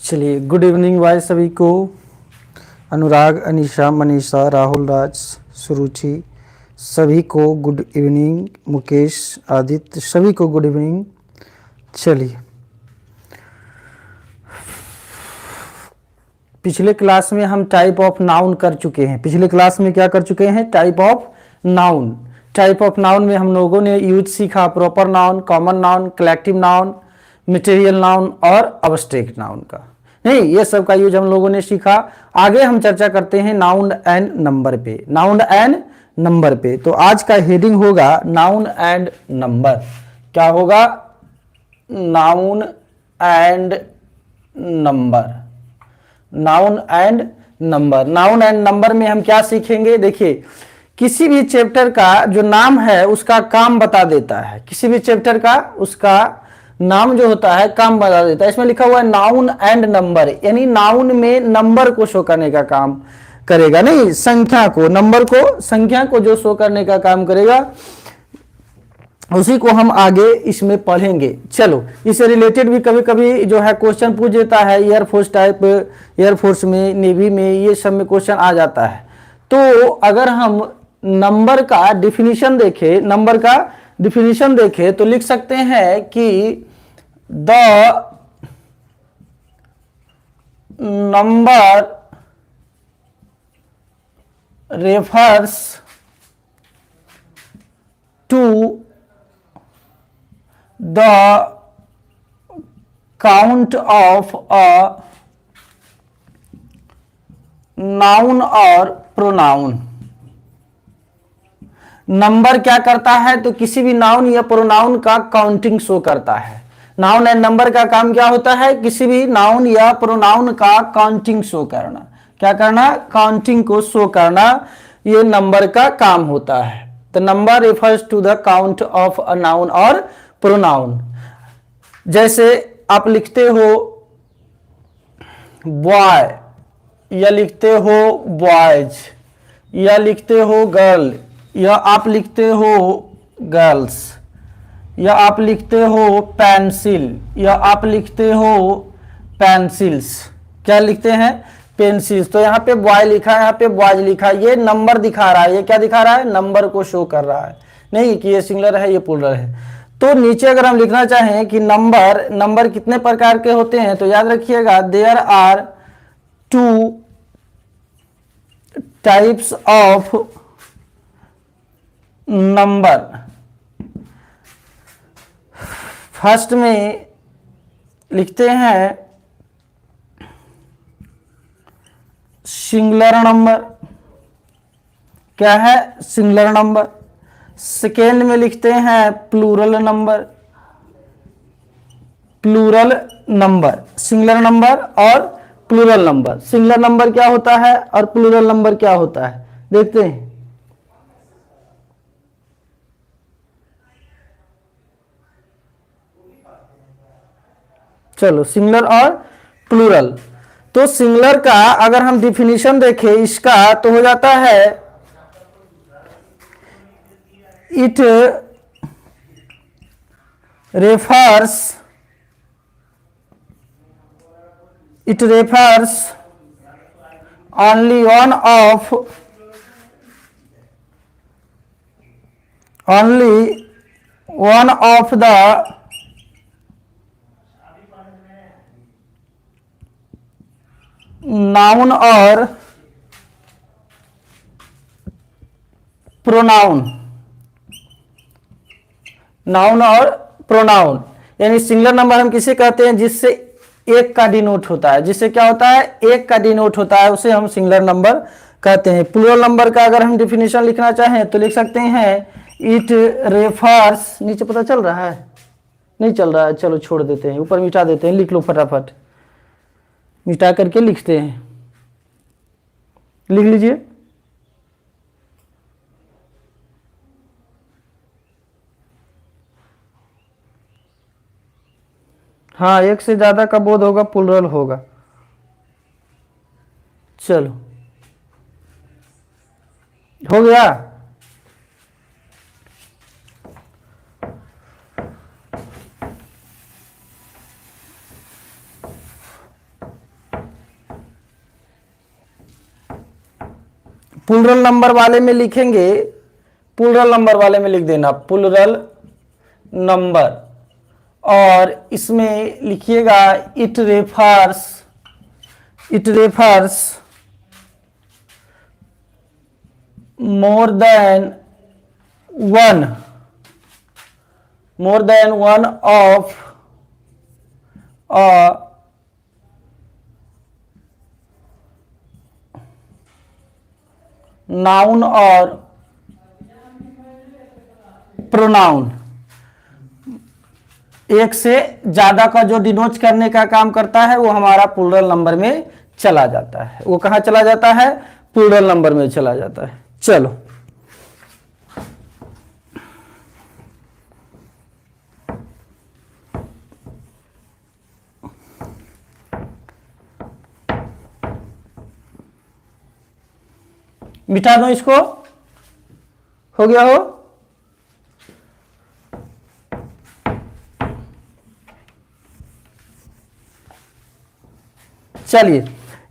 चलिए, good evening भाई सभी को। अनुराग, अनीशा, मनीषा, राहुल राज, सुरुचि, सभी को गुड इवनिंग। मुकेश, आदित्य, सभी को गुड इवनिंग। चलिए, पिछले क्लास में हम टाइप ऑफ नाउन कर चुके हैं। पिछले क्लास में क्या कर चुके हैं? Type of noun. Type of noun में हम लोगों ने यूज सीखा proper noun, common noun, collective noun, material noun और अब्स्ट्रैक्ट नाउन का। नहीं, ये सब का यूज हम लोगों ने सीखा। आगे हम चर्चा करते हैं नाउन एंड नंबर पे। नाउन एंड नंबर पे तो आज का हेडिंग होगा नाउन एंड नंबर। क्या होगा? Noun and number. Noun and number. Noun and number में हम क्या सीखेंगे? देखिए, किसी भी चैप्टर का जो नाम है उसका काम बता देता है। किसी भी चैप्टर का उसका नाम जो होता है काम बता देता है। इसमें लिखा हुआ है नाउन एंड नंबर, यानी नाउन में नंबर को शो करने का काम करेगा, नहीं संख्या को, नंबर को, संख्या को जो शो करने का काम करेगा उसी को हम आगे इसमें पढ़ेंगे। चलो, इससे रिलेटेड भी कभी कभी जो है क्वेश्चन पूछ देता है। एयरफोर्स टाइप, एयरफोर्स में, नेवी में, ये सब में क्वेश्चन आ जाता है। तो अगर हम नंबर का डिफिनीशन देखें, नंबर का डिफिनीशन देखें तो लिख सकते हैं कि the number refers to the count of a noun और प्रोनाउन। नंबर क्या करता है? तो किसी भी नाउन या प्रोनाउन का काउंटिंग शो करता है। नाउन एंड नंबर का काम क्या होता है? किसी भी नाउन या प्रोनाउन का काउंटिंग शो करना। क्या करना? काउंटिंग को शो करना, ये नंबर का काम होता है। तो number refers to the count of a noun और प्रोनाउन। जैसे आप लिखते हो बॉय, या लिखते हो बॉयज, या लिखते हो गर्ल, या आप लिखते हो गर्ल्स, या आप लिखते हो पेंसिल, या आप लिखते हो पेंसिल्स। क्या लिखते हैं? पेंसिल्स। तो यहाँ पे बॉय लिखा है, यहाँ पे बॉयज लिखा है, ये नंबर दिखा रहा है। ये क्या दिखा रहा है? नंबर को शो कर रहा है, नहीं कि ये सिंगुलर है, ये प्लूरल है। तो नीचे अगर हम लिखना चाहें कि नंबर कितने प्रकार के होते हैं, तो याद रखिएगा there are 2 types of number. First में लिखते हैं सिंगुलर नंबर। क्या है? Singular number. सेकेंड में लिखते हैं plural number. Plural number, singular number और प्लूरल नंबर। सिंगुलर नंबर क्या होता है और प्लूरल नंबर क्या होता है, देखते हैं। चलो, सिंगुलर और प्लूरल। तो सिंगुलर का अगर हम डिफिनीशन देखें इसका, तो हो जाता है it refers only one of the noun और प्रोनाउन। नाउन और प्रोनाउन, यानी सिंगुलर नंबर हम किसे कहते हैं? जिससे एक का डिनोट होता है। जिससे क्या होता है? एक का डिनोट होता है, उसे हम सिंगुलर नंबर कहते हैं। प्लूरल नंबर का अगर हम डिफिनेशन लिखना चाहें तो लिख सकते हैं इट रेफर्स, नीचे पता चल रहा है? नहीं चल रहा है, चलो छोड़ देते हैं, ऊपर मिटा देते हैं। लिख लो फटाफट, मिटा करके लिखते हैं। लिख लीजिए। हाँ, एक से ज्यादा का बोध होगा प्लूरल होगा। चलो, हो गया। प्लूरल नंबर वाले में लिखेंगे, प्लूरल नंबर वाले में लिख देना प्लूरल नंबर, और इसमें लिखिएगा it refers more than one of a noun और प्रोनाउन। एक से ज्यादा का जो डिनोट करने का काम करता है वो हमारा प्लूरल नंबर में चला जाता है। वो कहां चला जाता है? प्लूरल नंबर में चला जाता है। चलो मिटा दो इसको, हो गया हो? चलिए,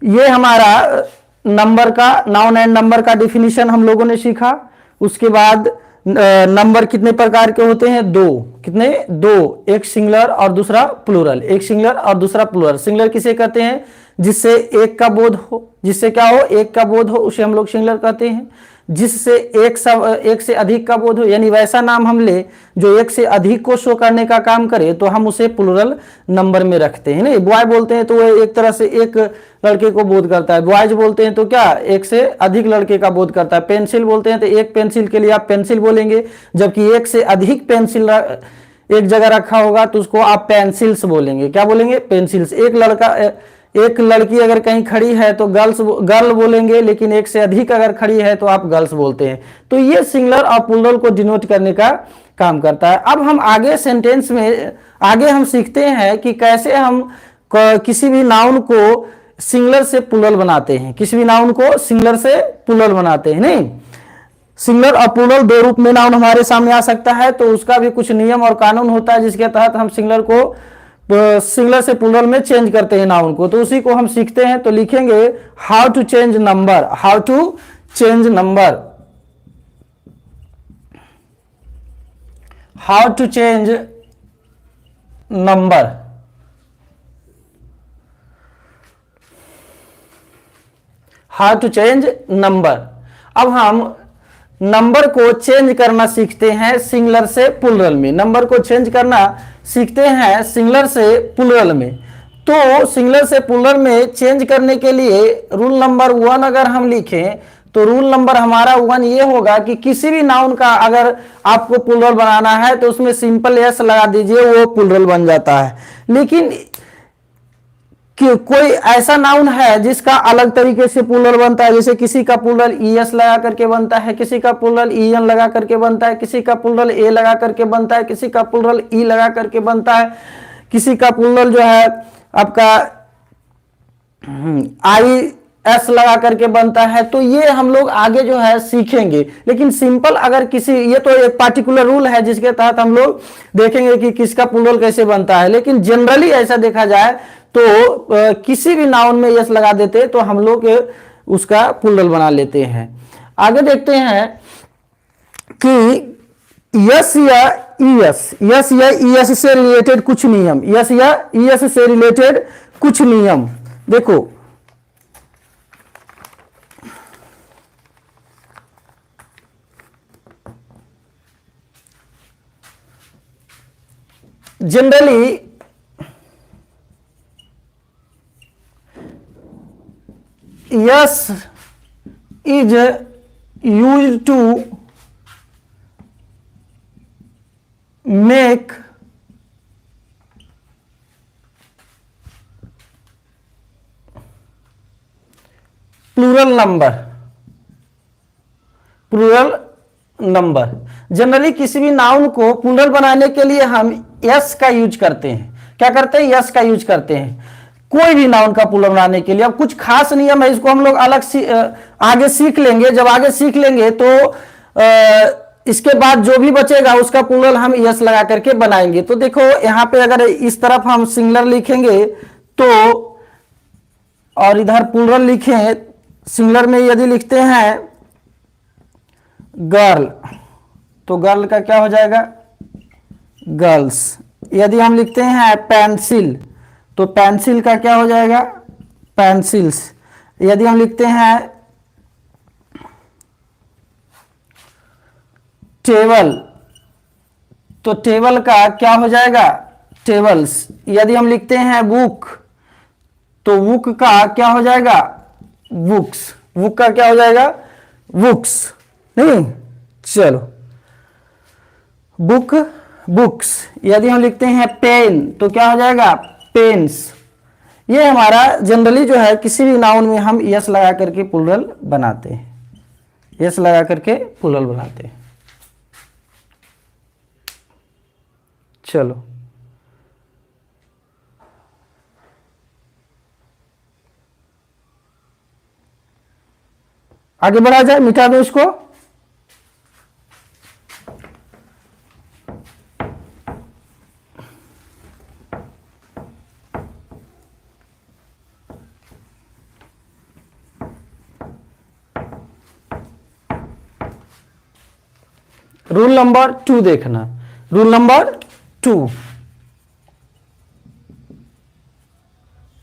ये हमारा नंबर का, नाउन एंड नंबर का डिफिनीशन हम लोगों ने सीखा। उसके बाद नंबर कितने प्रकार के होते हैं? दो। कितने? दो। एक सिंगुलर और दूसरा प्लूरल। एक सिंगुलर और दूसरा प्लूरल। सिंगुलर किसे कहते हैं? जिससे एक का बोध हो, जिससे क्या हो? एक का बोध हो, उसे हम लोग सिंगुलर कहते हैं। जिससे एक से अधिक का बोध हो, यानी वैसा नाम हम ले जो एक से अधिक को शो करने का काम करे, तो हम उसे प्लूरल नंबर में रखते हैं। नहीं, बॉय बोलते हैं तो वो एक तरह से एक लड़के को बोध करता है। बॉयज बोलते हैं तो क्या? एक से अधिक लड़के का बोध करता है। पेंसिल बोलते हैं तो एक पेंसिल के लिए आप पेंसिल बोलेंगे, जबकि एक से अधिक पेंसिल एक जगह रखा होगा तो उसको आप पेंसिल्स बोलेंगे। क्या बोलेंगे? पेंसिल्स। एक लड़की अगर कहीं खड़ी है तो गर्ल बोलेंगे, लेकिन एक से अधिक अगर खड़ी है तो आप गर्ल्स बोलते हैं। तो ये सिंगुलर और प्लूरल को डिनोट करने का काम करता है। अब हम आगे सेंटेंस में आगे हम सीखते हैं कि कैसे हम किसी भी नाउन को सिंगुलर से प्लूरल बनाते हैं। किसी भी नाउन को सिंगुलर से प्लूरल बनाते हैं। नहीं, सिंगुलर और प्लूरल दो रूप में नाउन हमारे सामने आ सकता है, तो उसका भी कुछ नियम और कानून होता है जिसके तहत हम सिंगुलर से प्लूरल में चेंज करते हैं नाउन को। तो उसी को हम सीखते हैं। तो लिखेंगे how to change number, how to change number, how to change number. How to change number. अब हम नंबर को चेंज करना सीखते हैं सिंगुलर से प्लूरल में। नंबर को चेंज करना सीखते हैं सिंगुलर से प्लूरल में। तो सिंगुलर से प्लूरल में चेंज करने के लिए रूल नंबर 1 अगर हम लिखें तो रूल नंबर हमारा 1 ये होगा कि किसी भी नाउन का अगर आपको प्लूरल बनाना है तो उसमें सिंपल एस लगा दीजिए, वो प्लूरल बन जाता है। लेकिन कि कोई ऐसा नाउन है जिसका अलग तरीके से प्लूरल बनता है, जैसे किसी का प्लूरल ईएस लगा करके बनता है, किसी का प्लूरल ईएन लगा करके बनता है, किसी का प्लूरल ए लगा करके बनता है, किसी का प्लूरल ई लगा करके बनता है, किसी का प्लूरल जो है आपका आई एस लगा करके बनता है। तो ये हम लोग आगे जो है सीखेंगे। लेकिन सिंपल अगर किसी, ये तो एक पार्टिकुलर रूल है जिसके तहत हम लोग देखेंगे कि किसका प्लूरल कैसे बनता है। लेकिन जनरली ऐसा देखा जाए तो किसी भी नाउन में यस लगा देते तो हम लोग उसका प्लूरल बना लेते हैं। आगे देखते हैं कि यस या ईएस, यस या ईएस से रिलेटेड कुछ नियम, यस या ईएस से रिलेटेड कुछ नियम। देखो, generally yes is used to make plural number. Generally किसी भी नाउन को प्लूरल बनाने के लिए हम यस का यूज करते हैं। क्या करते हैं? यस का यूज करते हैं कोई भी नाउन का प्लूरल बनाने के लिए। अब कुछ खास नियम है, इसको हम लोग अलग आगे सीख लेंगे। जब आगे सीख लेंगे तो इसके बाद जो भी बचेगा उसका प्लूरल हम यस लगा करके बनाएंगे। तो देखो यहाँ पे अगर इस तरफ हम सिंगुलर लिखेंगे तो, और इधर प्लूरल लिखें, सिंगुलर में यदि लिखते हैं गर्ल, तो गर्ल का क्या हो जाएगा? गर्ल्स। यदि हम लिखते हैं पेंसिल, तो पेंसिल का क्या हो जाएगा? पेंसिल्स। यदि हम लिखते हैं टेबल, तो टेबल का क्या हो जाएगा? टेबल्स। यदि हम लिखते हैं बुक, तो बुक का क्या हो जाएगा? बुक्स। बुक का क्या हो जाएगा? बुक्स। नहीं, चलो, बुक, बुक्स। यदि हम लिखते हैं पेन, तो क्या हो जाएगा? पेन्स। ये हमारा जनरली जो है किसी भी नाउन में हम यस लगा करके प्लूरल बनाते हैं, यस लगा करके प्लूरल बनाते हैं। चलो, आगे बढ़ा जाए, मिटा दो इसको। रूल नंबर 2 देखना, rule number 2,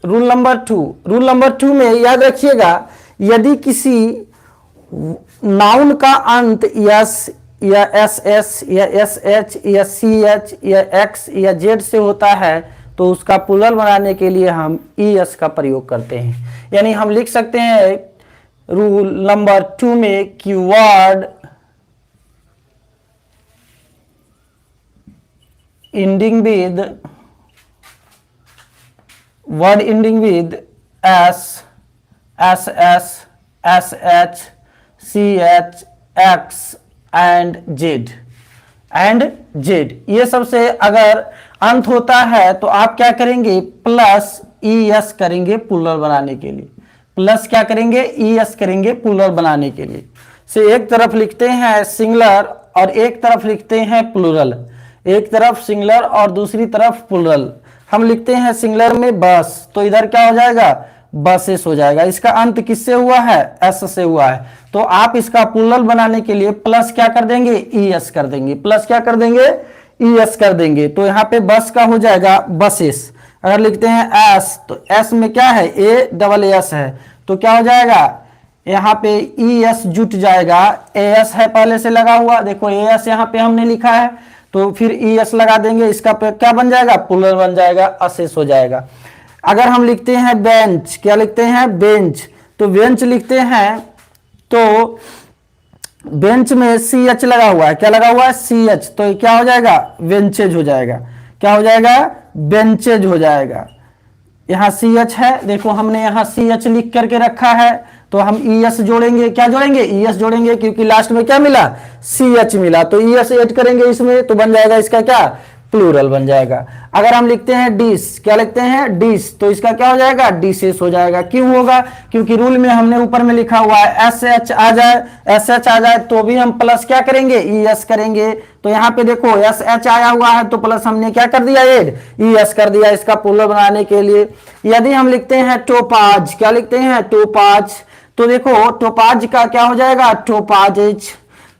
rule number 2, rule number 2 में याद रखिएगा, यदि किसी नाउन का अंत यस या एस एस या एस एच या सी एच या एक्स या जेड से होता है, तो उसका प्लूरल बनाने के लिए हम ई एस का प्रयोग करते हैं। यानी हम लिख सकते हैं रूल नंबर 2 में कि word ending with s, ss, sh, ch, x and z, ये सबसे अगर अंत होता है तो आप क्या करेंगे? प्लस ई एस करेंगे प्लूरल बनाने के लिए। प्लस क्या करेंगे? ई एस करेंगे प्लूरल बनाने के लिए। से एक तरफ लिखते हैं सिंगुलर और एक तरफ लिखते हैं प्लूरल, एक तरफ सिंगुलर और दूसरी तरफ प्लूरल। हम लिखते हैं सिंगुलर में बस, तो इधर क्या हो जाएगा? बसेस हो जाएगा। इसका अंत किससे हुआ है? एस से हुआ है। तो आप इसका प्लूरल बनाने के लिए प्लस क्या कर देंगे? ई एस कर देंगे। प्लस क्या कर देंगे? ई एस कर देंगे। तो यहाँ पे बस का हो जाएगा बसेस। अगर लिखते हैं एस, तो एस में क्या है? ए डबल एस है, तो क्या हो जाएगा? यहाँ पे ई एस जुट जाएगा। ए एस है पहले से लगा हुआ, देखो ए एस यहाँ पे हमने लिखा है, तो फिर ई एस लगा देंगे। इसका पे क्या बन जाएगा? प्लूरल बन जाएगा, असेस हो जाएगा। अगर हम लिखते हैं बेंच, क्या लिखते हैं? बेंच, तो बेंच लिखते हैं, तो बेंच में सी एच लगा हुआ है। क्या लगा हुआ है? सी एच, तो क्या हो जाएगा? बेंचेज हो जाएगा। क्या हो जाएगा? बेंचेज हो जाएगा। यहाँ सी एच है, देखो हमने यहाँ सी एच लिख करके रखा है, तो हम ई एस जोड़ेंगे। क्या जोड़ेंगे? ई एस जोड़ेंगे, क्योंकि लास्ट में क्या मिला? सी एच मिला, तो ई एस ऐड करेंगे इसमें, तो बन जाएगा इसका क्या? प्लूरल बन जाएगा। अगर हम लिखते हैं डिश, क्या लिखते हैं? डिश, तो इसका क्या हो जाएगा? डिशेस हो जाएगा। क्यों होगा? क्योंकि रूल में हमने ऊपर में लिखा हुआ है एस एच आ जाए, एस एच आ जाए तो भी हम प्लस क्या करेंगे? ई एस करेंगे। तो यहाँ पे देखो एस एच आया हुआ है, तो प्लस हमने क्या कर दिया? एड ई एस कर दिया इसका प्लूरल बनाने के लिए। यदि हम लिखते हैं टोपाज, क्या लिखते हैं? टोपाज, तो देखो टोपाज का क्या हो जाएगा? टोपाजेज।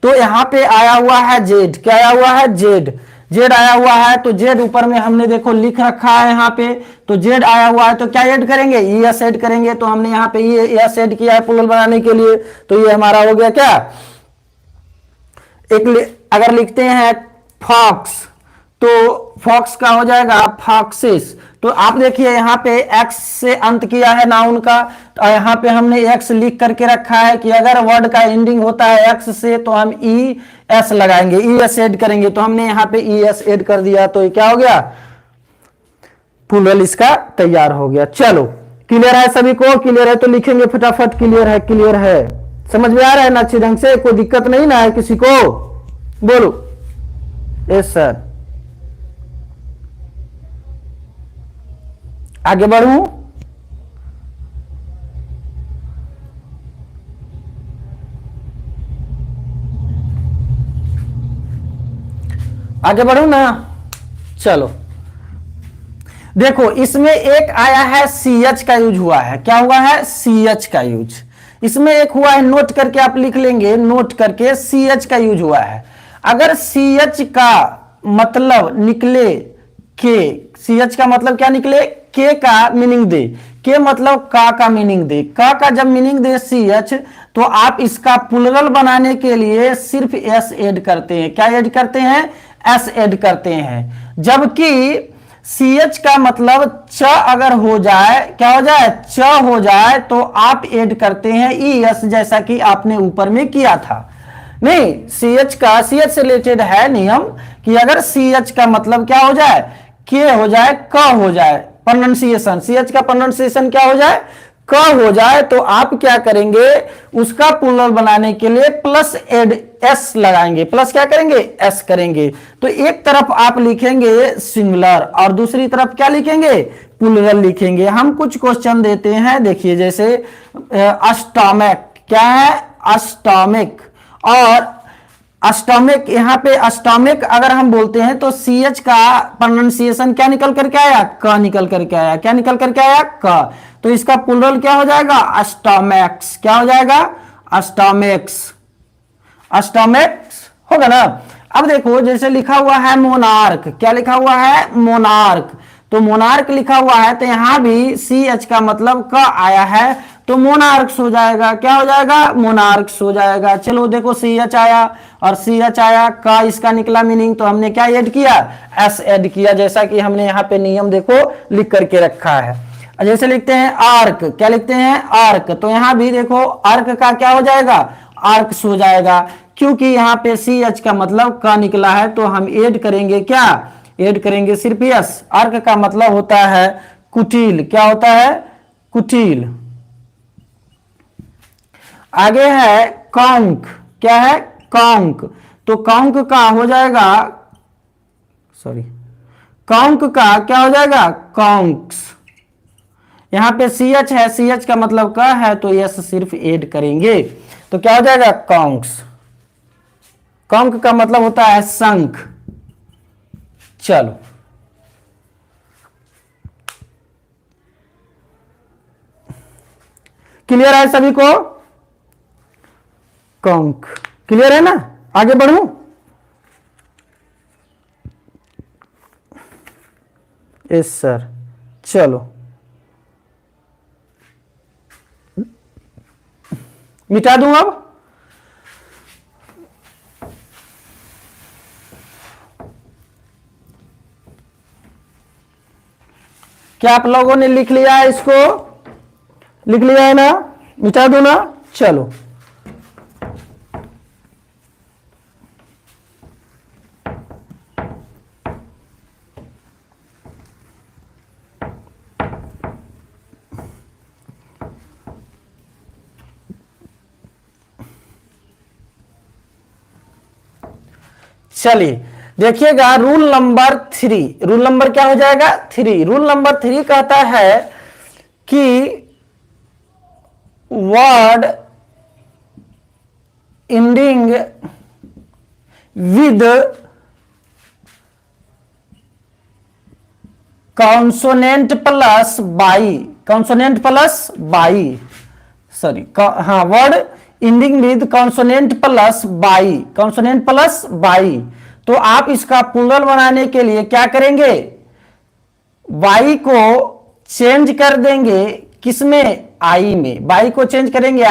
तो यहाँ पे आया हुआ है जेड, क्या आया हुआ है? जेड, जेड आया हुआ है, तो जेड ऊपर में हमने देखो लिख रखा है यहाँ पे, तो जेड आया हुआ है, तो क्या ऐड करेंगे? ई एस ऐड करेंगे। तो हमने यहाँ पे ई एस ऐड किया है प्लूरल बनाने के लिए, तो ये हमारा हो गया क्या? अगर लिखते हैं फॉक्स, तो फॉक्स का हो जाएगा फॉक्सेस। तो आप देखिए यहाँ पे एक्स से अंत किया है नाउन का, तो यहाँ पे हमने एक्स लिख करके रखा है कि अगर वर्ड का एंडिंग होता है एक्स से तो हम ई एस लगाएंगे, ई एस ऐड करेंगे। तो हमने यहाँ पे ई एस ऐड कर दिया, तो ये क्या हो गया? प्लूरल इसका तैयार हो गया। चलो, क्लियर है सभी को? क्लियर है तो लिखेंगे फटाफट। क्लियर है? क्लियर है? समझ में आ रहा है ना अच्छी ढंग से? कोई दिक्कत नहीं ना है किसी को? बोलो। Yes sir. आगे बढ़ूं? आगे बढ़ूं ना? चलो देखो, इसमें एक आया है सी एच का यूज हुआ है। क्या हुआ है? सी एच का यूज। इसमें एक हुआ है, नोट करके आप लिख लेंगे, नोट करके सी एच का यूज हुआ है। अगर सी एच का मतलब निकले के, सी एच का मतलब क्या निकले, के का मीनिंग दे, के मतलब का मीनिंग दे, का जब मीनिंग दे सी एच, तो आप इसका प्लुरल बनाने के लिए सिर्फ एस ऐड करते हैं। क्या ऐड करते हैं, एस ऐड करते हैं। जबकि सी एच का मतलब च अगर हो जाए, क्या हो जाए, च हो जाए, तो आप ऐड करते हैं ई एस, जैसा कि आपने ऊपर में किया था। नहीं, सी एच का, सी एच से रिलेटेड है नियम कि अगर सी एच का मतलब क्या हो जाए, के हो जाए, क हो जाए, प्रोनाउंसिएशन, सी एच का प्रोनाउंसिएशन क्या हो जाए, क हो जाए, तो आप क्या करेंगे, उसका प्लुरल बनाने के लिए प्लस एड एस लगाएंगे, प्लस क्या करेंगे, एस करेंगे। तो एक तरफ आप लिखेंगे सिंगुलर और दूसरी तरफ क्या लिखेंगे, प्लुरल लिखेंगे। हम कुछ क्वेश्चन देते हैं, देखिए जैसे अस्टॉमिक, क्या है, अस्टॉमिक, और अस्टॉमिक, यहाँ पे अस्टॉमिक अगर हम बोलते हैं तो सी एच का प्रोनाउंसिएशन क्या निकल करके आया, क निकल करके आया, क्या निकल करके आया, क। तो इसका प्लुरल क्या हो जाएगा, अस्टॉमैक्स, क्या हो जाएगा, अस्टॉमिक्स, अस्टॉमिक्स होगा ना। अब देखो जैसे लिखा हुआ है मोनार्क, क्या लिखा हुआ है, मोनार्क, तो मोनार्क लिखा हुआ है, तो यहां भी सी एच का मतलब क आया है, तो मोनार्क्स हो जाएगा, क्या हो जाएगा, मोनार्क्स हो जाएगा। चलो देखो सी एच आया और सी एच आया, का इसका निकला मीनिंग, तो हमने क्या ऐड किया, एस ऐड किया, जैसा कि हमने यहाँ पे नियम देखो लिख करके रखा है। जैसे लिखते हैं आर्क, क्या लिखते हैं, आर्क, तो यहां भी देखो आर्क का क्या हो जाएगा, आर्क्स हो जाएगा, क्योंकि यहाँ पे सी एच का मतलब का निकला है, तो हम ऐड करेंगे, क्या ऐड करेंगे, सिर्फ यस। आर्क का मतलब होता है कुटिल, क्या होता है, कुटिल। आगे है कॉन्क, क्या है, कॉन्क, तो कॉन्क का हो जाएगा, सॉरी, कॉन्क का क्या हो जाएगा, कॉन्क्स। यहां पे सी एच है, सी एच का मतलब का है, तो यस सिर्फ ऐड करेंगे, तो क्या हो जाएगा, कॉन्क्स। कॉन्क का मतलब होता है शंख। चलो क्लियर है सभी को, कॉन्क क्लियर है ना, आगे बढ़ूं, यस सर, चलो मिटा दूं अब। क्या आप लोगों ने लिख लिया है, इसको लिख लिया है ना, मिटा दो ना, चलो चलिए देखिएगा, रूल नंबर 3, रूल नंबर क्या हो जाएगा, 3, रूल नंबर 3 कहता है कि word ending with consonant plus Y, consonant plus Y, sorry, हाँ, word ending with consonant plus Y, consonant plus Y, तो आप इसका प्लुरल बनाने के लिए क्या करेंगे, बाई को चेंज कर देंगे, किसमें, आई में, बाई को चेंज करेंगे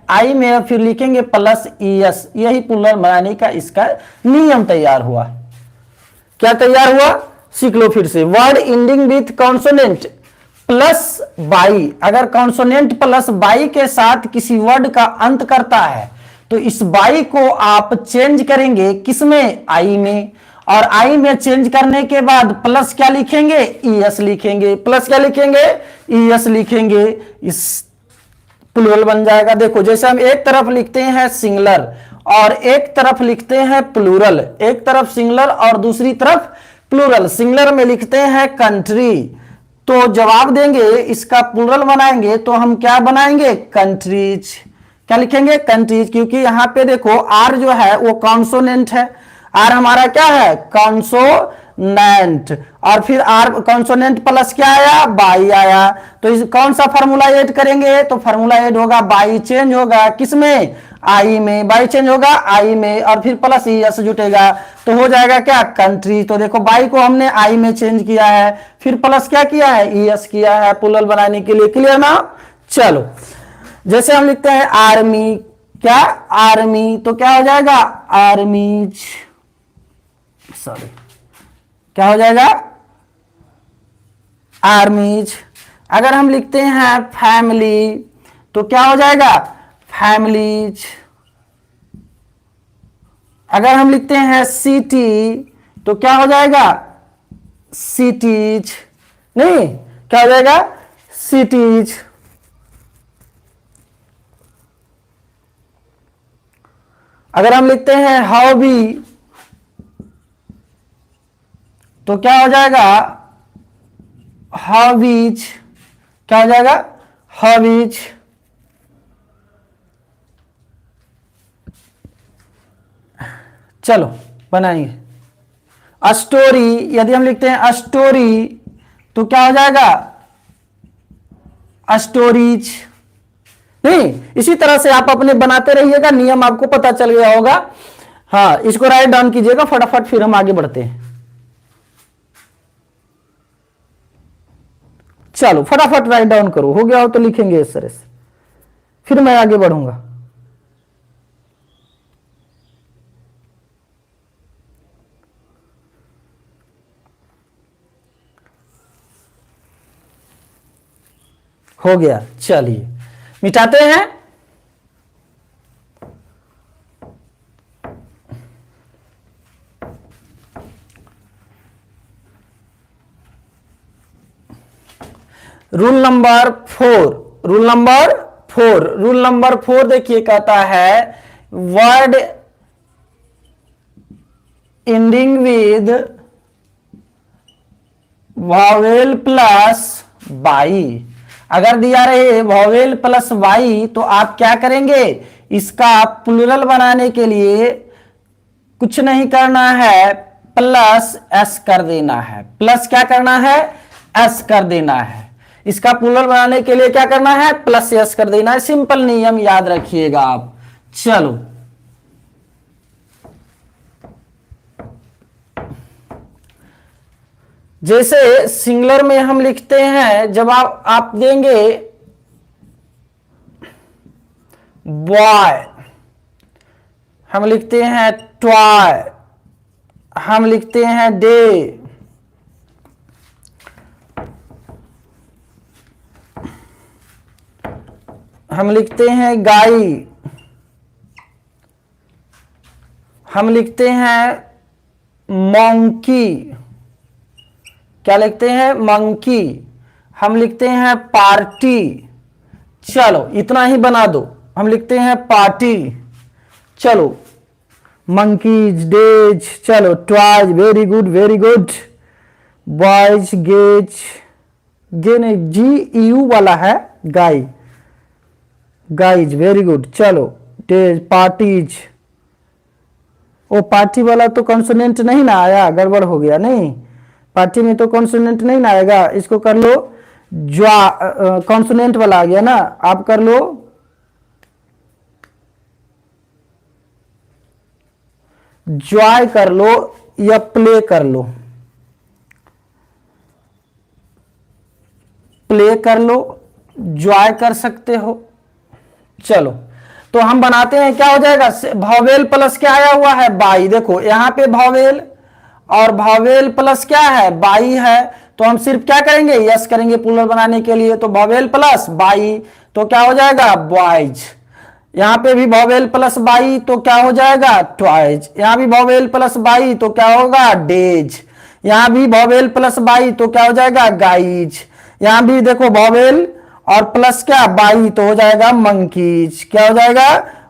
आई में, और फिर लिखेंगे प्लस ईएस, यही प्लुरल बनाने का इसका नियम तैयार हुआ। क्या तैयार हुआ, सीख लो फिर से, word ending with consonant plus by, अगर कॉन्सोनेंट प्लस बाई के साथ किसी वर्ड का अंत करता है, तो इस बाई को आप चेंज करेंगे, किसमें, आई में, और आई में चेंज करने के बाद प्लस क्या लिखेंगे, ईएस लिखेंगे, प्लस क्या लिखेंगे, ईएस लिखेंगे, इस प्लुरल बन जाएगा। देखो जैसे हम एक तरफ लिखते हैं सिंगुलर और एक तरफ लिखते हैं प्लूरल, एक तरफ सिंगुलर और दूसरी तरफ प्लूरल, सिंगुलर में लिखते हैं कंट्री, तो जवाब देंगे, इसका प्लूरल बनाएंगे तो हम क्या बनाएंगे, कंट्रीज, क्या लिखेंगे, कंट्रीज, क्योंकि यहां पे देखो आर जो है वो कॉन्सोनेंट है, आर हमारा क्या है, कॉन्सोनेंट, और फिर आर कॉन्सोनेंट प्लस क्या आया, बाई आया। तो इस कौन सा फॉर्मूला ऐड करेंगे, तो फॉर्मूला ऐड होगा बाई चेंज होगा किसमें, आई में, बाई चेंज होगा आई में, और फिर प्लस ई एस जुटेगा तो हो जाएगा क्या, कंट्री। तो देखो बाई को हमने आई में चेंज किया है, फिर प्लस क्या किया है, ई एस किया है प्लूरल बनाने के लिए। क्लियर ना। चलो जैसे हम लिखते हैं आर्मी, क्या आर्मी, तो क्या हो जाएगा आर्मीज, सॉरी क्या हो जाएगा आर्मीज। अगर हम लिखते हैं फैमिली तो क्या हो जाएगा फैमिलीज। अगर हम लिखते हैं सिटी तो क्या हो जाएगा सिटीज, नहीं क्या हो जाएगा सिटीज। अगर हम लिखते हैं हॉबी तो क्या हो जाएगा हॉबीज, क्या हो जाएगा हॉबीज। चलो बनाएंगे स्टोरी, यदि हम लिखते हैं स्टोरी तो क्या हो जाएगा स्टोरीज। नहीं, इसी तरह से आप अपने बनाते रहिएगा, नियम आपको पता चल गया होगा। हाँ इसको राइट डाउन कीजिएगा फटाफट, फिर हम आगे बढ़ते हैं। चलो फटाफट राइट डाउन करो, हो गया हो तो लिखेंगे इस तरह से, फिर मैं आगे बढ़ूंगा। हो गया, चलिए मिटाते हैं। Rule number 4, rule number 4, rule number 4 देखिए कहता है word ending with vowel plus by. अगर दिया रहे वॉवेल प्लस वाई तो आप क्या करेंगे, इसका प्लूरल बनाने के लिए कुछ नहीं करना है, प्लस एस कर देना है। प्लस क्या करना है, एस कर देना है। इसका प्लूरल बनाने के लिए क्या करना है, प्लस एस कर देना है। सिंपल नियम याद रखिएगा आप। चलो जैसे सिंगुलर में हम लिखते हैं, जब आप देंगे बॉय, हम लिखते हैं टॉय, हम लिखते हैं डे, हम लिखते हैं गाय, हम लिखते हैं मंकी, क्या लिखते हैं मंकी, हम लिखते हैं पार्टी। चलो इतना ही बना दो, हम लिखते हैं पार्टी। चलो मंकीज, डेज, चलो toys, very good very good. Boys, gays, gay नहीं जी यू वाला है, गाय, गाइज वेरी गुड। चलो डेज, पार्टीज, वो पार्टी वाला तो कॉन्सोनेंट नहीं ना आया, गड़बड़ हो गया। नहीं, पार्टी में तो कॉन्सोनेंट नहीं ना आएगा, इसको कर लो ज्वा, कॉन्सोनेंट वाला आ गया ना, आप कर लो ज्वाय कर लो या प्ले कर लो, प्ले कर लो, ज्वाय कर सकते हो। चलो तो हम बनाते हैं, क्या हो जाएगा भावेल प्लस क्या आया हुआ है बाई। देखो यहां पे भावेल और भावेल प्लस क्या है बाई है, तो हम सिर्फ क्या करेंगे यस करेंगे प्लूरल बनाने के लिए। तो भावेल प्लस बाई तो क्या हो जाएगा बॉयज। यहां पे भी भावेल प्लस बाई तो क्या हो जाएगा ट्वाइज। यहां भी भावेल प्लस बाई तो क्या होगा डेज। यहां भी भावेल प्लस बाई तो क्या हो जाएगा गाइज। यहां भी देखो भावेल और प्लस क्या बाई तो हो जाएगा मंकीज। क्या हो जाएगा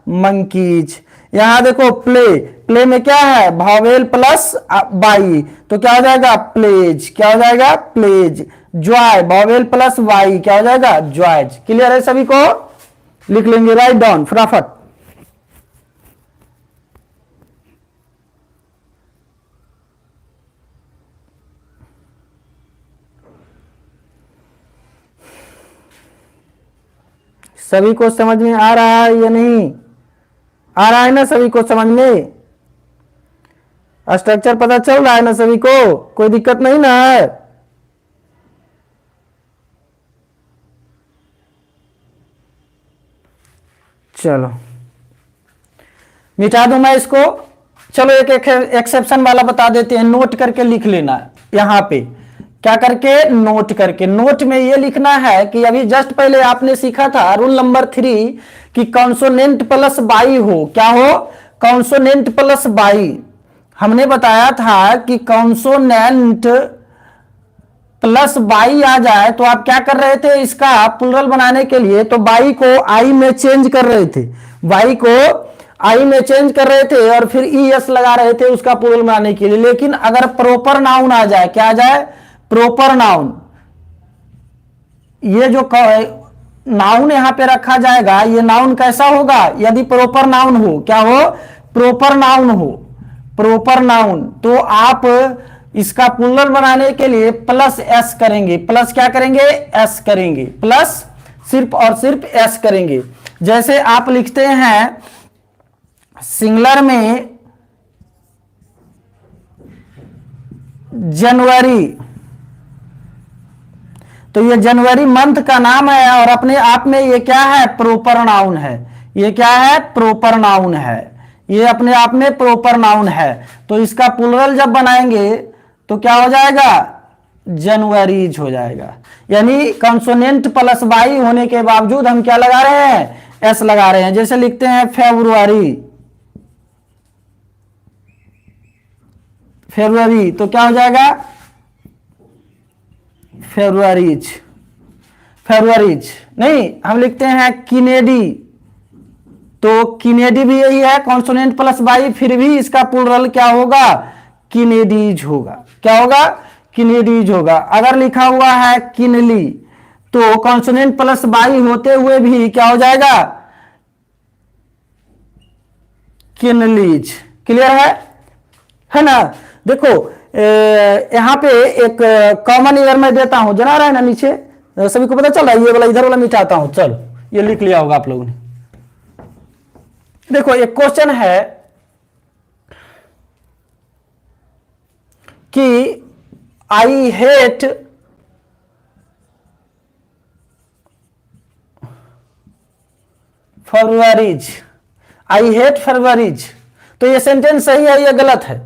मंकीज। यहां देखो प्ले, प्ले में क्या है भावेल प्लस बाई तो क्या हो जाएगा प्लेज। क्या हो जाएगा plays. Joy vowel plus Y क्या हो जाएगा ज्वाइज। क्लियर है सभी को, लिख लेंगे राइट डाउन फटाफट। सभी को समझ में आ रहा है या नहीं? आ रहा है ना सभी को समझ में? स्ट्रक्चर पता चल रहा है ना सभी को? कोई दिक्कत नहीं ना है? चलो मिटा दूं मैं इसको। चलो एक एक्सेप्शन वाला बता देते हैं, नोट करके लिख लेना। यहां पे क्या करके? नोट करके। नोट में ये लिखना है कि अभी जस्ट पहले आपने सीखा था रूल नंबर 3 कि कॉन्सोनेंट प्लस बाई हो। क्या हो? Consonant plus by. हमने बताया था कि कॉन्सोनेंट प्लस बाई आ जाए तो आप क्या कर रहे थे? इसका प्लुरल बनाने के लिए तो बाई को आई में चेंज कर रहे थे, बाई को आई में चेंज कर रहे थे और फिर ई एस लगा रहे थे उसका प्लुरल बनाने के लिए। लेकिन अगर प्रॉपर नाउन आ जाए, क्या आ जाए? Proper noun. ये जो नाउन यहां पे रखा जाएगा, ये नाउन कैसा होगा? यदि प्रॉपर नाउन हो। क्या हो? प्रॉपर नाउन हो। प्रॉपर नाउन तो आप इसका प्लुरल बनाने के लिए प्लस एस करेंगे। प्लस क्या करेंगे? एस करेंगे। प्लस सिर्फ और सिर्फ एस करेंगे। जैसे आप लिखते हैं सिंगुलर में जनवरी, तो ये जनवरी मंथ का नाम है और अपने आप में ये क्या है? प्रॉपर नाउन है। ये क्या है? प्रॉपर नाउन है। ये अपने आप में प्रॉपर नाउन है। तो इसका प्लुरल जब बनाएंगे तो क्या हो जाएगा? जनवरीज हो जाएगा। यानी कॉन्सोनेंट प्लस बाई होने के बावजूद हम क्या लगा रहे हैं? एस लगा रहे हैं। जैसे लिखते हैं फेब्रुआरी, फेब्रुआरी तो क्या हो जाएगा? फेब्रुआरीज। फेब्रुआरीज नहीं, हम लिखते हैं किनेडी, तो किनेडी भी यही है, कॉन्सोनेंट प्लस बाई, फिर भी इसका प्लुरल क्या होगा? किनेडीज होगा। क्या होगा? किनेडीज होगा। अगर लिखा हुआ है किनली तो कॉन्सोनेंट प्लस बाई होते हुए भी क्या हो जाएगा? किनलीज। क्लियर है ना? देखो यहां पे एक कॉमन ईयर मैं देता हूं, जना रहा है ना नीचे? सभी को पता चल रहा है? ये वाला इधर वाला मिटाता हूं। चलो ये लिख लिया होगा आप लोगों ने। देखो एक क्वेश्चन है कि आई हेट फरवरीज, आई हेट फरवरीज। तो ये सेंटेंस सही है या गलत है?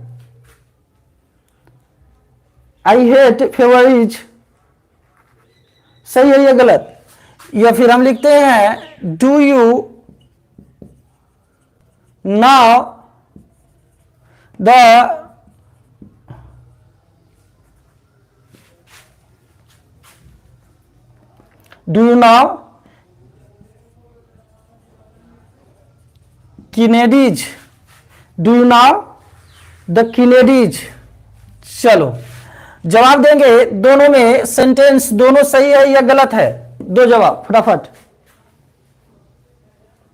आई हेट फरवरीज सही है या गलत? या फिर हम लिखते हैं do you know the do you know Kennedys, do you know the Kennedys. चलो जवाब देंगे। दोनों में सेंटेंस दोनों सही है या गलत है? दो जवाब फटाफट।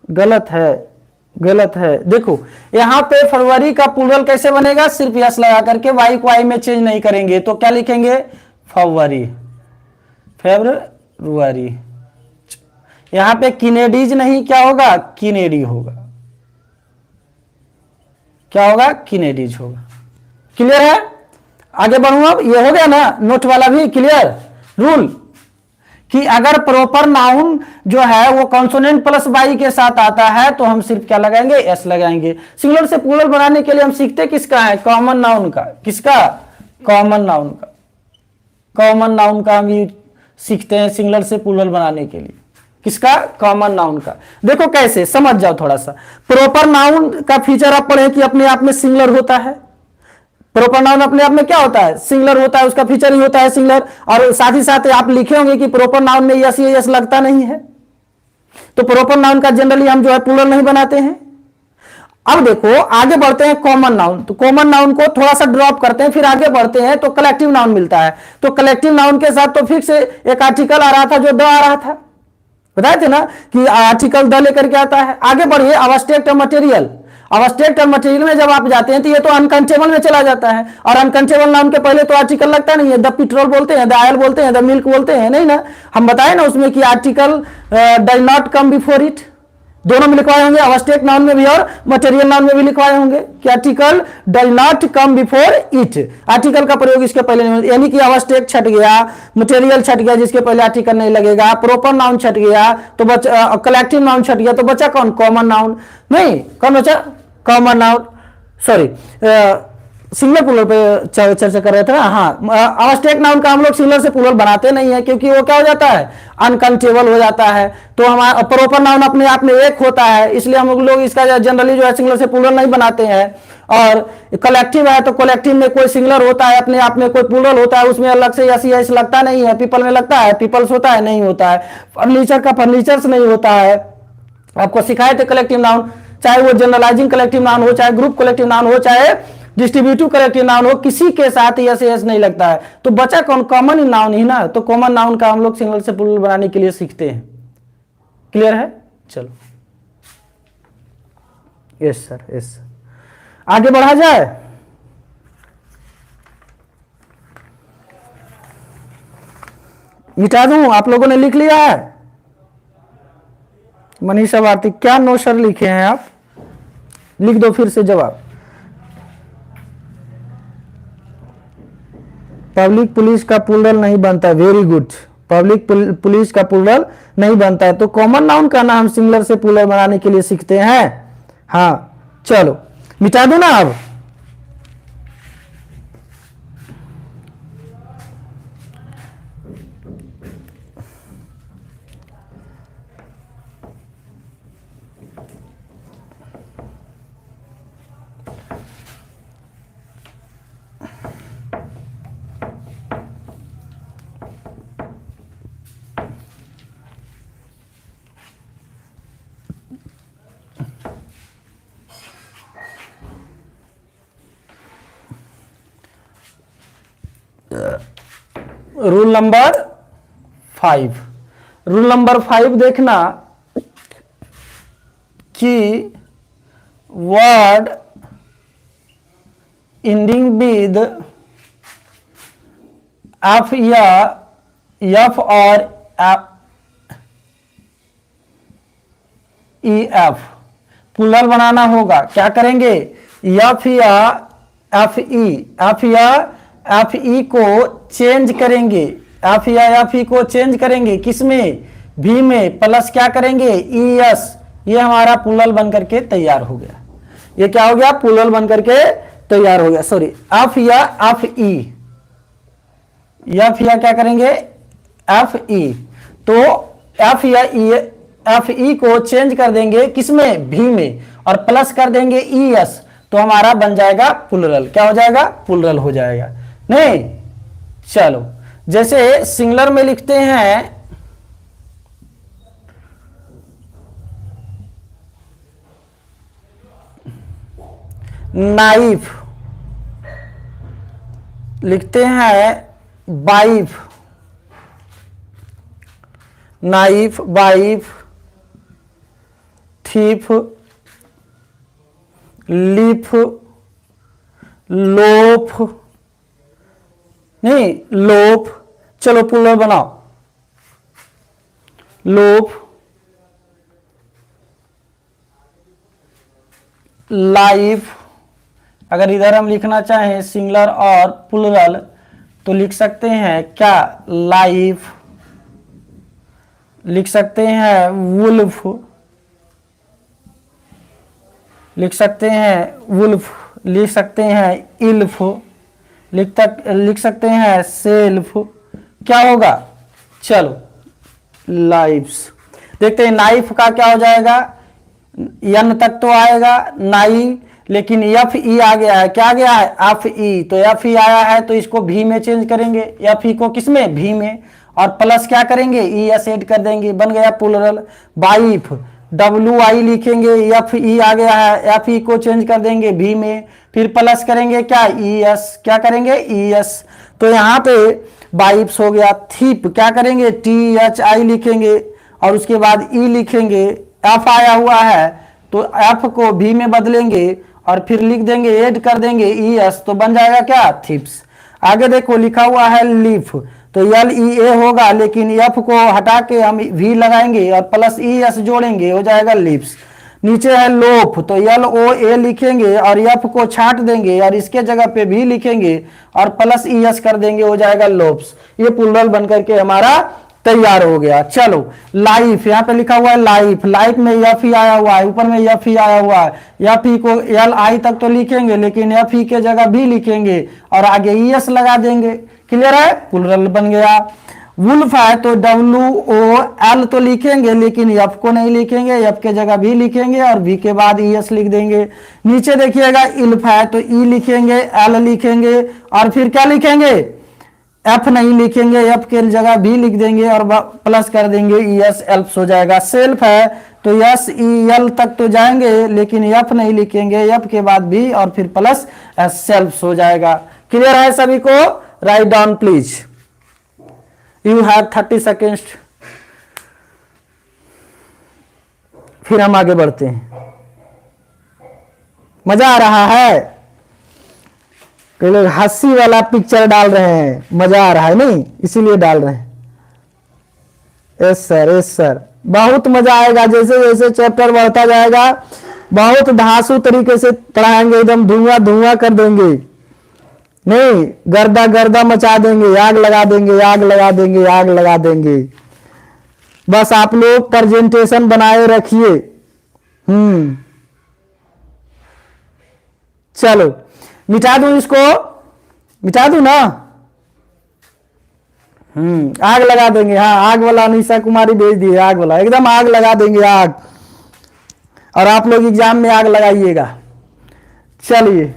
गलत है, गलत है। देखो यहां पे फरवरी का प्लुरल कैसे बनेगा? सिर्फ यस लगा करके, वाई को आई में चेंज नहीं करेंगे। तो क्या लिखेंगे? फरवरी, फेब्रुआरी। यहां पे किनेडीज नहीं, क्या होगा? किनेडी होगा। क्या होगा? किनेडीज होगा। क्लियर है? आगे बढ़ूं अब। ये हो गया ना नोट वाला भी क्लियर रूल कि अगर प्रॉपर नाउन जो है वो कॉन्सोनेंट प्लस बाई के साथ आता है तो हम सिर्फ क्या लगाएंगे? एस लगाएंगे। सिंगुलर से प्लुरल बनाने के लिए हम सीखते किसका है? कॉमन नाउन का। किसका? कॉमन नाउन का। कॉमन नाउन का हम सीखते हैं सिंगुलर से प्लुरल बनाने के लिए। किसका? कॉमन नाउन का। देखो कैसे, समझ जाओ थोड़ा सा। प्रॉपर नाउन का फीचर आप पढ़े कि अपने आप में सिंगुलर होता है। प्रॉपर नाउन अपने आप में क्या होता है? सिंगुलर होता है, उसका फीचर ही होता है सिंगुलर। और साथ ही साथ आप लिखे होंगे कि प्रॉपर नाउन में यस यस लगता नहीं है, तो प्रॉपर नाउन का जनरली हम जो है प्लुरल नहीं बनाते हैं। अब देखो आगे बढ़ते हैं कॉमन नाउन। तो कॉमन नाउन को थोड़ा सा ड्रॉप करते हैं, फिर आगे बढ़ते हैं तो कलेक्टिव नाउन मिलता है। तो कलेक्टिव नाउन के साथ तो फिक्स एक आर्टिकल आ रहा था जो द आ रहा था, बताए थे ना कि आर्टिकल द लेकर के आता है। आगे बढ़िए। अब्स्ट्रैक्ट मटेरियल, अब्स्ट्रैक्ट और मटेरियल में जब आप जाते हैं तो ये तो अनकंचेबल में चला जाता है, और अनकंचेबल नाउन के पहले तो आर्टिकल लगता नहीं है। द पेट्रोल बोलते हैं, द ऑयल बोलते हैं, द मिल्क बोलते हैं, नहीं ना। हम बताए ना उसमें कि article does not come before it, दोनों में लिखवाए होंगे, अब्स्ट्रैक्ट नाउन में भी और मटेरियल नाउन में भी लिखवाए होंगे कि article does not come before it. Article का प्रयोग इसके पहले नहीं, यानी कि अब्स्ट्रैक्ट छट गया, मटेरियल छट गया जिसके पहले आर्टिकल नहीं लगेगा, प्रोपर नाउन छट गया तो बचा, कलेक्टिव नाउन छट गया तो बचा कौन, कॉमन नाउन। नहीं, कौन बचा, common noun, sorry singular plural पे चर्चा कर रहे थे। हाँ, अब्स्ट्रैक्ट नाउन का हम लोग सिंगुलर से प्लूरल बनाते नहीं है, क्योंकि वो क्या हो जाता है, अनकाउंटेबल हो जाता है। तो हमारा प्रॉपर नाउन अपने आप में एक होता है, इसलिए हम लोग इसका जनरली जो है सिंगुलर से प्लूरल नहीं बनाते हैं। और कलेक्टिव है तो कलेक्टिव में कोई सिंगुलर होता है, अपने आप में कोई प्लूरल होता है, उसमें अलग से ऐसी ऐसी लगता नहीं है। पीपल में लगता है, पीपल्स होता है, नहीं होता है। फर्नीचर का फर्नीचर्स नहीं होता है। आपको सिखाए थे कलेक्टिव नाउन, चाहे वो जनरलाइजिंग कलेक्टिव नाउन हो, चाहे ग्रुप कलेक्टिव नाउन हो, चाहे डिस्ट्रीब्यूटिव कलेक्टिव नाउन हो, किसी के साथ यस यस नहीं लगता है। तो बचा कौन, कॉमन नाउन ही ना। तो कॉमन नाउन का हम लोग सिंगल से प्लूरल बनाने के लिए सीखते हैं। क्लियर है? चलो, यस सर, यस सर, आगे बढ़ा जाए। मिटा दूं, आप लोगों ने लिख लिया है? मनीषा भारती, क्या नो सर लिखे हैं आप? लिख दो फिर से जवाब। पब्लिक पुलिस का प्लूरल नहीं बनता, वेरी गुड। पब्लिक पुलिस का प्लूरल नहीं बनता है, तो कॉमन नाउन का नाम सिंगुलर से प्लूरल बनाने के लिए सीखते हैं। हाँ चलो, मिटा दो ना अब। रूल नंबर 5, रूल नंबर 5 देखना कि वर्ड एंडिंग विद एफ या एफ और ई एफ प्लूरल बनाना होगा। क्या करेंगे, एफ या एफ ई, एफ या एफ ई को चेंज करेंगे, एफ या एफ ई को चेंज करेंगे किसमें, भी में, प्लस क्या करेंगे, ई एस। ये हमारा प्लूरल बन करके तैयार हो गया। ये क्या हो गया, प्लूरल बन करके तैयार हो गया। सॉरी, एफ या एफ ई, एफ या क्या करेंगे, एफ ई। तो एफ या ई, एफ ई को चेंज कर देंगे किसमें, भी में, और प्लस कर देंगे ई एस, तो हमारा बन जाएगा प्लूरल। क्या हो जाएगा, प्लूरल हो जाएगा। नहीं, चलो, जैसे सिंगुलर में लिखते हैं नाइफ, लिखते हैं wife, knife, wife, thief, leaf, loaf, नहीं लोफ। चलो प्लूरल बनाओ, लोफ, लाइफ। अगर इधर हम लिखना चाहें सिंगुलर और प्लूरल तो लिख सकते हैं क्या, लाइफ, लिख सकते हैं वुल्फ, लिख सकते हैं वुल्फ, लिख सकते हैं इल्फ, लिख सकते हैं सेल्फ। क्या होगा, चलो लाइफ्स। देखते हैं नाइफ का क्या हो जाएगा, यन तक तो आएगा नाई, लेकिन एफ ई आ गया है। क्या आ गया है, एफ ई। तो एफ ई आया है तो इसको भी में चेंज करेंगे, एफ ई को किसमें, भी में, और प्लस क्या करेंगे, ई एस ऐड कर देंगे, बन गया प्लूरल। वाइफ, डब्ल्यू आई लिखेंगे, एफ ई आ गया है, एफ ई को चेंज कर देंगे भी में, फिर प्लस करेंगे क्या, ई एस। क्या करेंगे, ई एस। तो यहाँ पे वाइफ्स हो गया। थीप क्या करेंगे, टी एच आई लिखेंगे, और उसके बाद ई लिखेंगे। एफ आया हुआ है तो एफ को भी में बदलेंगे और फिर लिख देंगे, ऐड कर देंगे ES, तो बन जाएगा क्या, थीप्स। आगे देखो लिखा हुआ है लीफ, तो LEA होगा, लेकिन एफ को हटा के हम भी लगाएंगे और प्लस ES जोड़ेंगे, हो जाएगा लीव्स। नीचे है लोफ, तो LOA लिखेंगे और एफ को छांट देंगे और इसके जगह पे भी लिखेंगे और प्लस ES कर देंगे, हो जाएगा लोफ्स। ये प्लूरल बनकर के हमारा तैयार हो गया। चलो लाइफ, यहाँ पे लिखा हुआ है लाइफ, लाइफ में एफ ही आया हुआ है, ऊपर में एफ ही आया हुआ है, एफ ही को LI तक तो लिखेंगे लेकिन एफ ही के जगह भी लिखेंगे और आगे ES लगा देंगे। क्लियर है, प्लूरल बन गया। वुल्फ है तो WOL तो लिखेंगे लेकिन एफ को नहीं लिखेंगे, एफ के जगह भी लिखेंगे और भी के बाद ES लिख देंगे। नीचे देखिएगा इल्फ है तो E लिखेंगे, L लिखेंगे और फिर क्या लिखेंगे, एफ नहीं लिखेंगे, एफ के जगह भी लिख देंगे और प्लस कर देंगे ES, एल्प्स हो जाएगा। सेल्फ है तो SEL तक तो जाएंगे लेकिन एफ नहीं लिखेंगे, एफ के बाद भी और फिर प्लस सेल्फ हो जाएगा। क्लियर है सभी को, write down please, you have 30 seconds. फिर हम आगे बढ़ते हैं। मजा आ रहा है, कई लोग हंसी वाला पिक्चर डाल रहे हैं, मजा आ रहा है नहीं इसीलिए डाल रहे हैं। यस सर, यस सर, बहुत मजा आएगा। जैसे जैसे चैप्टर बढ़ता जाएगा बहुत धांसू तरीके से पढ़ाएंगे, एकदम धुआं धुआं कर देंगे, नहीं गर्दा गर्दा मचा देंगे, आग लगा देंगे, आग लगा देंगे, आग लगा देंगे। बस आप लोग प्रेजेंटेशन बनाए रखिए। चलो मिटा दूं इसको, मिटा दूं ना, आग लगा देंगे। हाँ आग वाला अनिशा कुमारी भेज दिए, आग वाला एकदम आग लगा देंगे, आग। और आप लोग एग्जाम में आग लगाइएगा। चलिए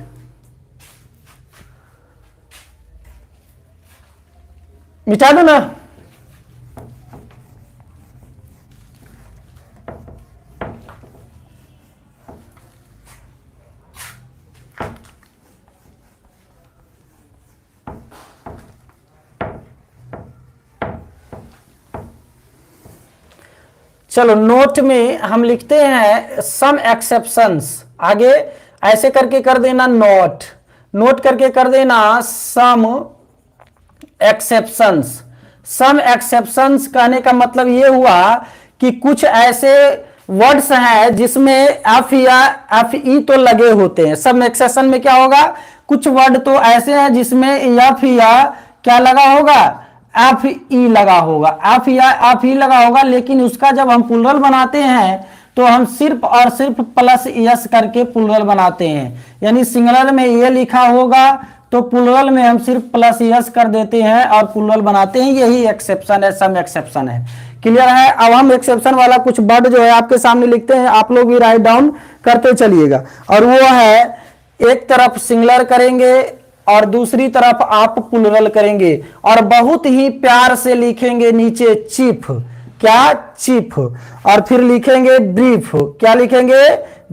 मिटा दो ना, चलो नोट में हम लिखते हैं सम एक्सेप्शंस, आगे ऐसे करके कर देना नोट, नोट करके कर देना सम एक्सेप्शंस। सम एक्सेप्शंस कहने का मतलब ये हुआ कि कुछ ऐसे वर्ड्स हैं जिसमें एफ या FE तो लगे होते हैं। सम एक्सेप्शन में क्या होगा, कुछ वर्ड तो ऐसे हैं जिसमें एफ या क्या लगा होगा, FE लगा होगा, एफ या FE लगा होगा, लेकिन उसका जब हम प्लूरल बनाते हैं तो हम सिर्फ और सिर्फ प्लस ES करके प्लूरल बनाते हैं। यानी सिंगुलर में ये लिखा होगा तो प्लूरल में हम सिर्फ प्लस ES कर देते हैं और प्लूरल बनाते हैं। यही एक्सेप्शन है, सम एक्सेप्शन है। क्लियर है। अब हम एक्सेप्शन वाला कुछ वर्ड जो है आपके सामने लिखते हैं, आप लोग भी राइट डाउन करते चलिएगा। और वो है, एक तरफ सिंगुलर करेंगे और दूसरी तरफ आप प्लूरल करेंगे और बहुत ही प्यार से लिखेंगे नीचे चीफ, क्या चीफ, और फिर लिखेंगे ब्रीफ, क्या लिखेंगे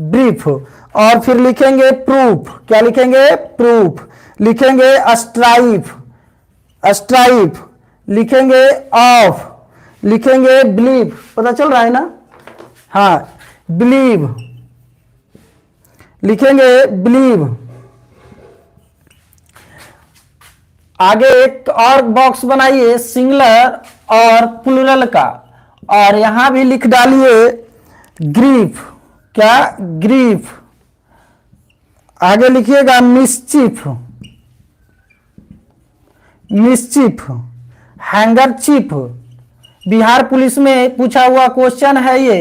ब्रीफ, और फिर लिखेंगे प्रूफ, क्या लिखेंगे प्रूफ, लिखेंगे स्ट्राइफ, स्ट्राइफ, लिखेंगे ऑफ, लिखेंगे बिलीव, पता चल रहा है ना, हाँ बिलीव, लिखेंगे बिलीव। आगे एक और बॉक्स बनाइए सिंगुलर और प्लूरल का, और यहां भी लिख डालिए ग्रीफ, क्या ग्रीफ, आगे लिखिएगा मिसचीफ, मिसचीफ, हैंगरचीफ। बिहार पुलिस में पूछा हुआ क्वेश्चन है ये।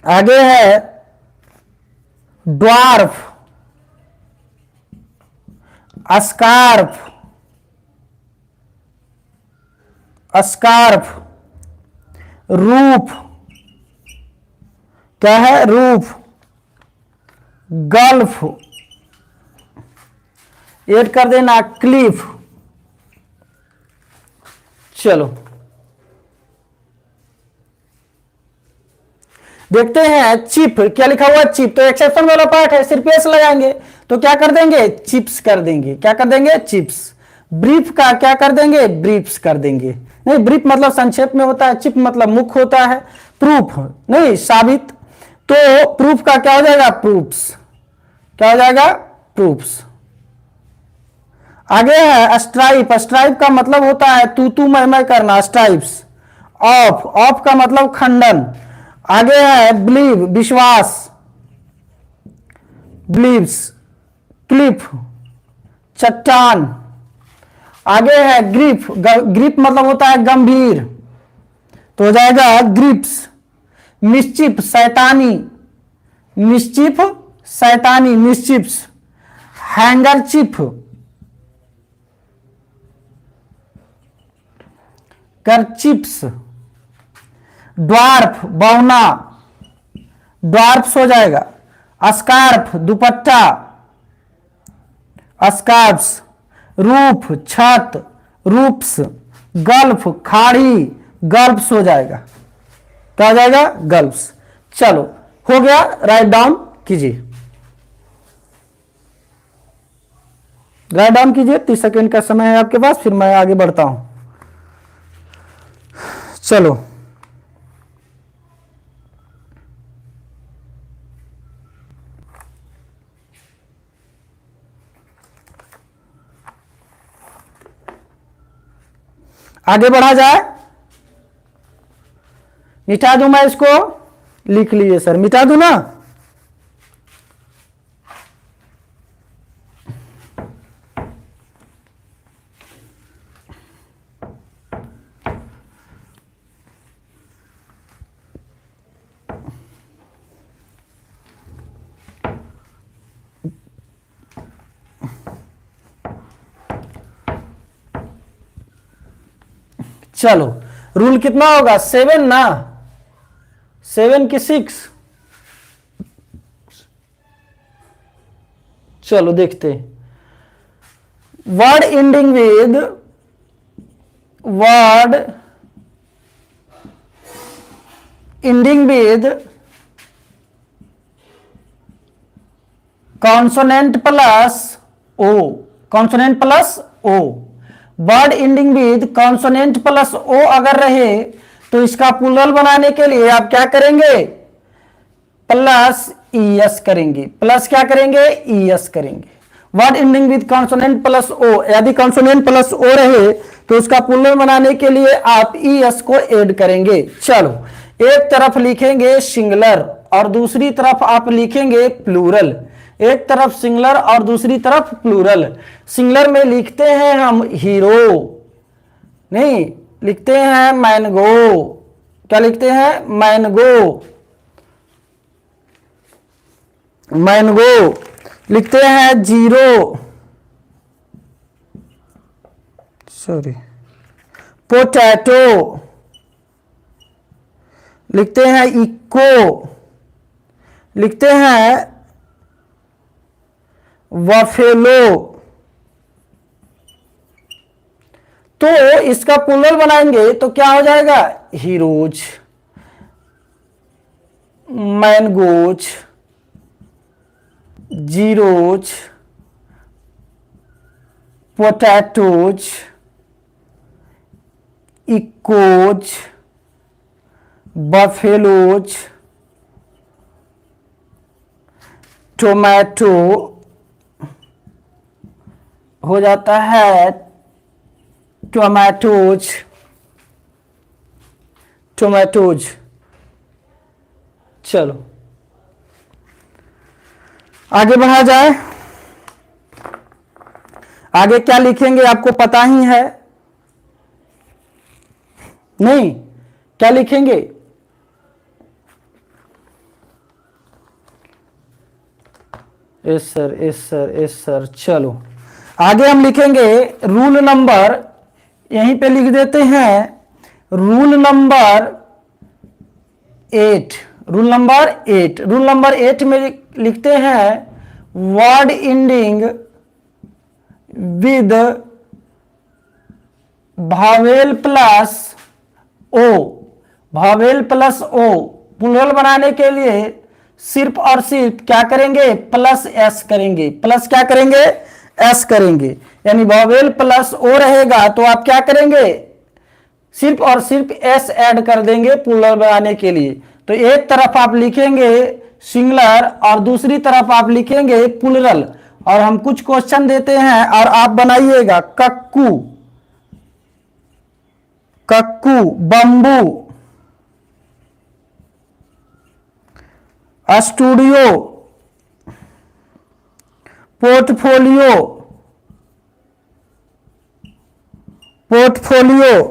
आगे है ड्वार्फ, स्कार्फ, स्कार्फ, रूफ, क्या है रूफ, गल्फ, ऐड कर देना क्लिफ। चलो देखते हैं चिप, क्या लिखा हुआ चिप, तो एक्सेप्शन वाला पार्ट है, सिर्फ एस लगाएंगे तो क्या कर देंगे चिप्स कर देंगे, क्या कर देंगे चिप्स। ब्रीफ का क्या कर देंगे, ब्रीफ्स कर देंगे। नहीं, ब्रीफ मतलब संक्षेप में होता है, चिप मतलब मुख्य होता है, प्रूफ नहीं साबित, तो प्रूफ का क्या हो जाएगा, प्रूफ्स। क्या हो जाएगा, प्रूफ्स। आगे है स्ट्राइप। स्ट्राइप का मतलब होता है तू मैं करना, स्ट्राइप्स। ऑफ, ऑफ का मतलब खंडन। आगे है बिलीव, विश्वास, बिलीव्स। क्लिफ, चट्टान। आगे है ग्रिप। ग्रिप मतलब होता है गंभीर, तो हो जाएगा ग्रिप्स। मिस्चिफ, शैतानी, मिस्चिफ शैतानी, मिस्चिफ्स। हैंगरचिफ, करचिप्स। ड्वार्फ, बौना, ड्वार्फ्स हो जाएगा। स्कार्फ, दुपट्टा, स्कार्फ्स। रूफ, छत, रूप्स। गल्फ, खाड़ी, गल्फ्स हो जाएगा। क्या हो जाएगा, गल्फ्स। चलो हो गया, राइट डाउन कीजिए, राइट डाउन कीजिए। 30 सेकेंड का समय है आपके पास, फिर मैं आगे बढ़ता हूं। चलो आगे बढ़ा जाए। मिटा दूं मैं इसको, लिख लीजिए सर, मिटा दूं ना। चलो रूल कितना होगा, 7 ना, 7 की 6। चलो देखते हैं। Word ending with, word ending with consonant plus O, consonant plus O. Word ending with consonant plus O अगर रहे तो इसका प्लूरल बनाने के लिए आप क्या करेंगे, प्लस ईएस करेंगे। प्लस क्या करेंगे, ईएस करेंगे। Word ending with consonant plus O, यदि कॉन्सोनेंट प्लस ओ रहे तो उसका प्लूरल बनाने के लिए आप ईएस को ऐड करेंगे। चलो एक तरफ लिखेंगे सिंगुलर और दूसरी तरफ आप लिखेंगे प्लूरल। एक तरफ सिंगुलर और दूसरी तरफ प्लूरल। सिंगुलर में लिखते हैं हम हीरो, नहीं लिखते हैं मैंगो। क्या लिखते हैं, मैंगो, मैंगो। लिखते हैं जीरो, सॉरी, पोटैटो। लिखते हैं इको, लिखते हैं वफेलो। तो इसका प्लूरल बनाएंगे तो क्या हो जाएगा, heroes, mangoes, zeros, potatoes, echoes, buffaloes, tomato हो जाता है टोमेटोज, टोमेटोज। चलो आगे बढ़ा जाए। आगे क्या लिखेंगे आपको पता ही है, नहीं क्या लिखेंगे, yes sir, yes sir, yes sir. चलो आगे हम लिखेंगे रूल नंबर, यहीं पे लिख देते हैं rule number 8। Rule number 8, rule number 8 में लिखते हैं word ending with vowel plus O, vowel plus O. Plural बनाने के लिए सिर्फ और सिर्फ क्या करेंगे, प्लस एस करेंगे। प्लस क्या करेंगे, एस करेंगे, यानी वॉवेल प्लस ओ रहेगा तो आप क्या करेंगे, सिर्फ और सिर्फ एस ऐड कर देंगे प्लूरल बनाने के लिए। तो एक तरफ आप लिखेंगे सिंगुलर और दूसरी तरफ आप लिखेंगे प्लूरल, और हम कुछ क्वेश्चन देते हैं और आप बनाइएगा। Cuckoo, cuckoo, bamboo, studio, portfolio, portfolio,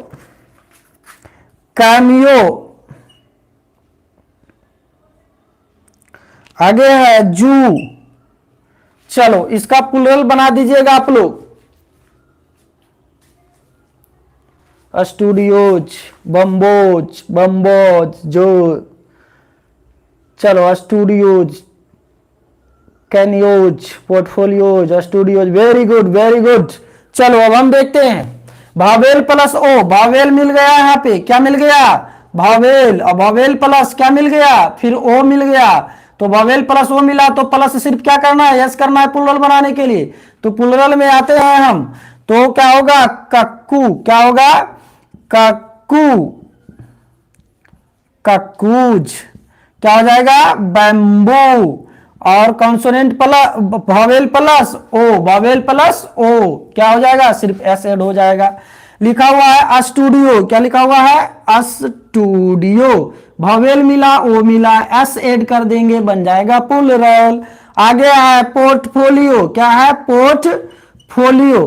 cameo, आगे है जू। चलो इसका प्लूरल बना दीजिएगा आप लोग, स्टूडियोज, बम्बोज, बम्बोज, जो, चलो studios, cameos, portfolios, studios, very good very good. चलो अब हम देखते हैं भावेल प्लस ओ, भावेल मिल गया यहाँ पे, क्या मिल गया, भावेल, और भावेल प्लस क्या मिल गया, फिर ओ मिल गया। तो भावेल प्लस ओ मिला तो प्लस सिर्फ क्या करना है, यस करना है प्लूरल बनाने के लिए। तो प्लूरल में आते हैं हम, तो क्या होगा, कक्कू, क्या होगा, कक्कू, कक्कूज, क्या हो जाएगा, बैम्बू, और consonant plus vowel plus O, vowel plus O क्या हो जाएगा, सिर्फ एस ऐड हो जाएगा। लिखा हुआ है स्टूडियो, क्या लिखा हुआ है, स्टूडियो, भावेल मिला ओ मिला, एस ऐड कर देंगे बन जाएगा प्लूरल। आगे है पोर्टफोलियो, क्या है, portfolio,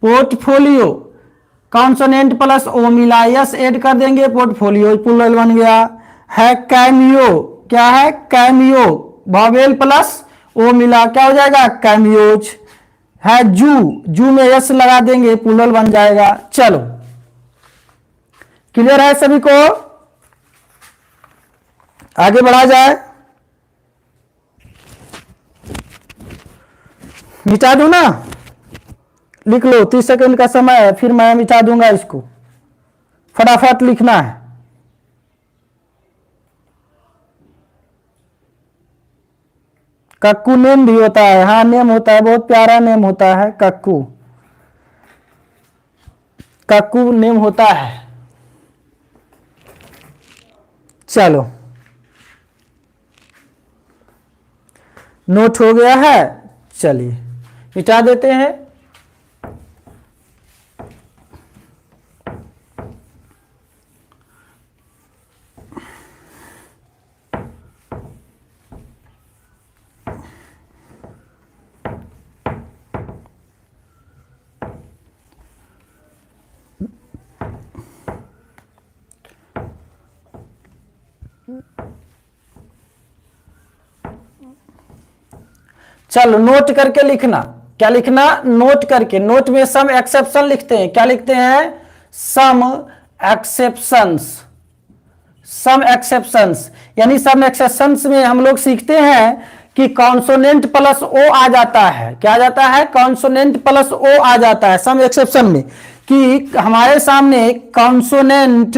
portfolio, consonant plus O मिला, एस ऐड कर देंगे, पोर्टफोलियो प्लूरल बन गया। है कैमियो, क्या है, कैमियो, भावेल प्लस ओ मिला, क्या हो जाएगा, कैमियोज। है जू, जू में यस लगा देंगे प्लूरल बन जाएगा। चलो क्लियर है सभी को, आगे बढ़ा जाए। मिटा दूं ना, लिख लो, 30 सेकंड का समय है, फिर मैं मिटा दूंगा इसको, फटाफट लिखना है। कक्कू नेम भी होता है, हाँ नेम होता है, बहुत प्यारा नेम होता है कक्कू, कक्कू नेम होता है। चलो नोट हो गया है, चलिए मिटा देते हैं। चलो नोट करके लिखना, क्या लिखना, नोट करके। नोट में सम एक्सेप्शन लिखते हैं, क्या लिखते हैं, सम एक्सेप्शंस, सम एक्सेप्शंस, यानी सम एक्सेप्शंस में हम लोग सीखते हैं कि कॉन्सोनेंट प्लस ओ आ जाता है, क्या आ जाता है, कॉन्सोनेंट प्लस ओ आ जाता है सम एक्सेप्शन में, कि हमारे सामने कॉन्सोनेंट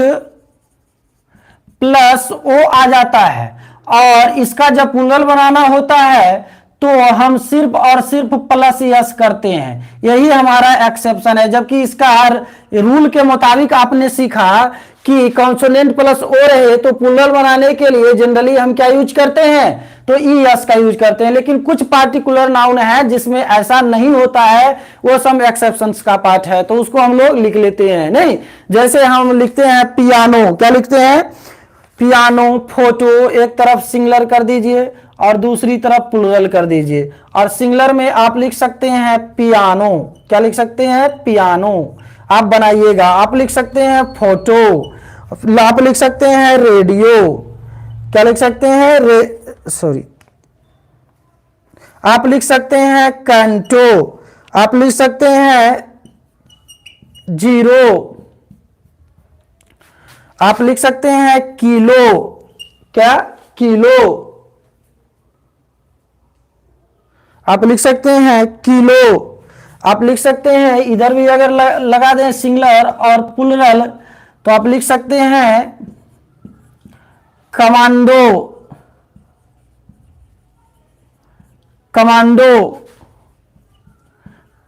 प्लस ओ आ जाता है और इसका जब प्लूरल बनाना होता है तो हम सिर्फ और सिर्फ प्लस यस करते हैं, यही हमारा एक्सेप्शन है। जबकि इसका रूल के मुताबिक आपने सीखा कि कॉन्सोनेंट प्लस ओ रहे तो प्लूरल बनाने के लिए जनरली हम क्या यूज करते हैं, तो ई एस का यूज करते हैं। लेकिन कुछ पार्टिकुलर नाउन है जिसमें ऐसा नहीं होता है, वो सम एक्सेप्शंस का पार्ट है, तो उसको हम लोग लिख लेते हैं। नहीं, जैसे हम लिखते हैं पियानो, क्या लिखते हैं, पियानो, फोटो, एक तरफ सिंगुलर कर दीजिए और दूसरी तरफ प्लूरल कर दीजिए, और सिंगुलर में आप लिख सकते हैं पियानो, क्या लिख सकते हैं, पियानो, आप बनाइएगा। आप लिख सकते हैं फोटो, आप लिख सकते हैं रेडियो, क्या लिख सकते हैं, सॉरी, आप लिख सकते हैं कैंटो, आप लिख सकते हैं जीरो, आप लिख सकते हैं किलो, क्या, किलो, आप लिख सकते हैं किलो, आप लिख सकते हैं, इधर भी अगर लगा दें सिंगुलर और प्लूरल तो आप लिख सकते हैं commando, commando,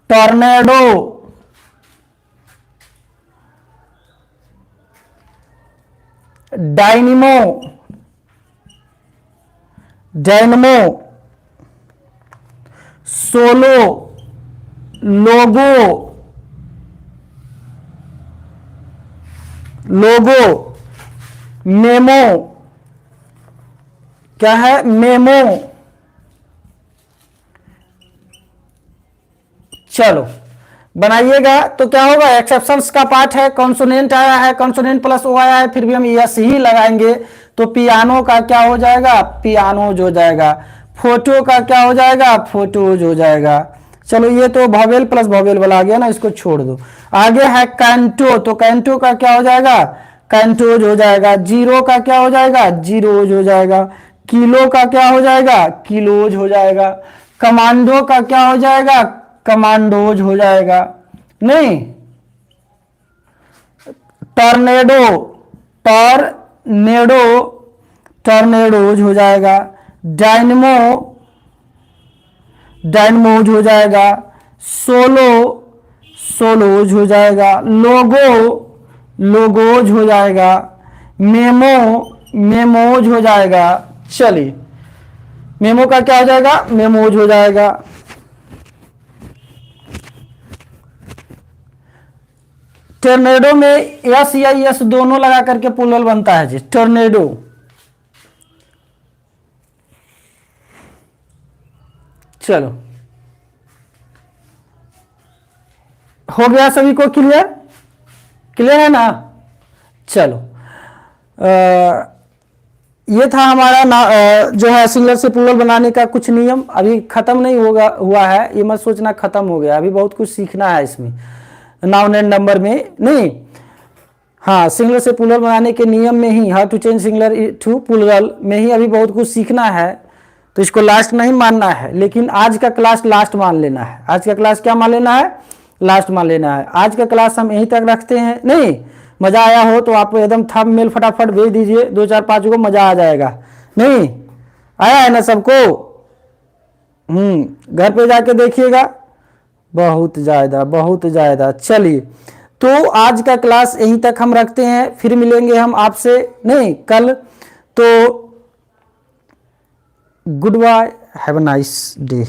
tornado, dynamo, dynamo, solo, logo, logo, memo, क्या है मेमो। चलो बनाइएगा तो क्या होगा, एक्सेप्शंस का पार्ट है, कॉन्सोनेंट आया है, कॉन्सोनेंट प्लस ओ आया है, फिर भी हम यस ही लगाएंगे तो पियानो का क्या हो जाएगा, पियानोज हो जाएगा। फोटो का क्या हो जाएगा, फोटोज हो जाएगा। चलो ये तो वॉवेल प्लस वॉवेल वाला आ गया ना, इसको छोड़ दो। आगे है कैंटो, तो कैंटो का क्या हो जाएगा, कैंटोज हो जाएगा। जीरो का क्या हो जाएगा, जीरोज हो जाएगा। किलो का क्या हो जाएगा, किलोज हो जाएगा। कमांडो का क्या हो जाएगा, कमांडोज हो जाएगा। नहीं, टॉर्नेडो, टॉर्नेडो, टॉर्नेडोज हो जाएगा। डायनमो, डायनमोज हो जाएगा। सोलो, सोलोज हो जाएगा। लोगो, लोगोज हो जाएगा। मेमो, मेमोज हो जाएगा। चलिए मेमो का क्या हो जाएगा, मेमोज हो जाएगा। टोर्नेडो में एस या एस दोनों लगा करके प्लूरल बनता है जी, टोर्नेडो। चलो हो गया सभी को क्लियर, क्लियर है ना। चलो ये था हमारा जो है सिंगुलर से प्लूरल बनाने का कुछ नियम। अभी खत्म नहीं हुआ है, ये मत सोचना खत्म हो गया, अभी बहुत कुछ सीखना है इसमें नाउन एंड नंबर में। नहीं, हाँ, सिंगुलर से प्लूरल बनाने के नियम में ही, how to change singular to plural में ही अभी बहुत कुछ सीखना है, तो इसको लास्ट नहीं मानना है, लेकिन आज का क्लास लास्ट मान लेना है। आज का क्लास क्या मान लेना है, लास्ट मान लेना है। आज का क्लास हम यहीं तक रखते हैं। नहीं, मजा आया हो तो आप एकदम थंब मेल फटाफट भेज दीजिए, 2 4 5 को, मजा आ जाएगा। नहीं आया है ना सबको, घर पे जाके देखिएगा, बहुत ज्यादा बहुत ज्यादा। चलिए तो आज का क्लास यहीं तक हम रखते हैं, फिर मिलेंगे हम आपसे नहीं कल। तो good bye, have a nice day.